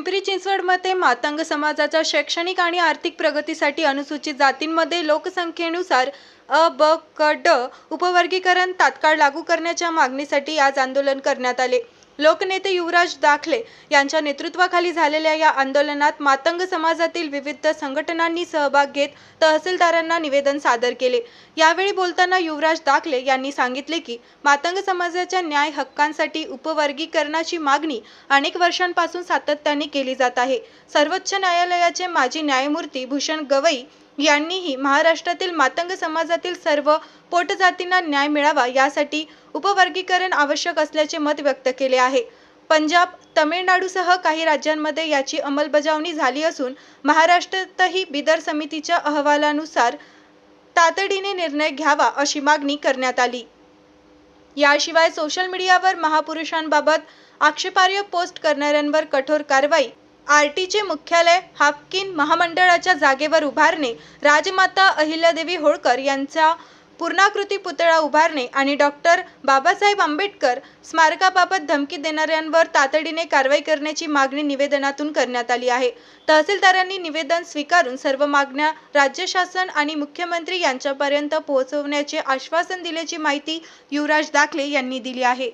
पिंपरी चिंचवडमध्ये मातंग समाजाच्या शैक्षणिक आणि आर्थिक प्रगतीसाठी अनुसूचित जातींमध्ये लोकसंख्येनुसार अ, ब, क, ड उपवर्गीकरण तात्काळ लागू करण्याच्या मागणीसाठी आज आंदोलन करण्यात आले। लोकनेते युवराज दाखले यांच्या नेतृत्वाखाली झालेल्या या आंदोलनात मातंग समाजातील विविध संघटनांनी सहभाग घेत तहसीलदारांना निवेदन सादर केले। यावेळी बोलताना युवराज दाखले यांनी सांगितले की मातंग समाजाच्या न्याय हक्कांसाठी उपवर्गीकरणाची मागणी अनेक वर्षांपासून सातत्याने केली जात आहे। सर्वोच्च न्यायालयाचे माजी न्यायमूर्ती भूषण गवई यांनीही महाराष्ट्रातील मातंग समाजातील सर्व पोटजातींना न्याय मिळावा यासाठी उपवर्गीकरण आवश्यक असल्याचे मत व्यक्त केले आहे। पंजाब, तमिळनाडूसह काही राज्यांमध्ये याची अंमलबजावणी झाली असून महाराष्ट्रातही बिदर समितीच्या अहवालानुसार तातडीने निर्णय घ्यावा अशी मागणी करण्यात आली। याशिवाय सोशल मीडियावर महापुरुषांबाबत आक्षेपार्ह पोस्ट करणाऱ्यांवर कठोर कारवाई, आरटीचे मुख्यालय हाफकिन महामंडळाच्या जागेवर उभारणे, राजमाता अहिल्यादेवी होळकर यांचा पूर्णाकृती पुतळा उभारणे आणि डॉक्टर बाबासाहेब आंबेडकर स्मारकाबाबत धमकी देणाऱ्यांवर तातडीने कारवाई करण्याची मागणी निवेदनातून करण्यात आली आहे। तहसीलदारांनी निवेदन स्वीकारून सर्व मागण्या राज्य शासन आणि मुख्यमंत्री यांच्यापर्यंत पोहोचवण्याचे आश्वासन दिल्याची माहिती युवराज दाखले यांनी दिली आहे।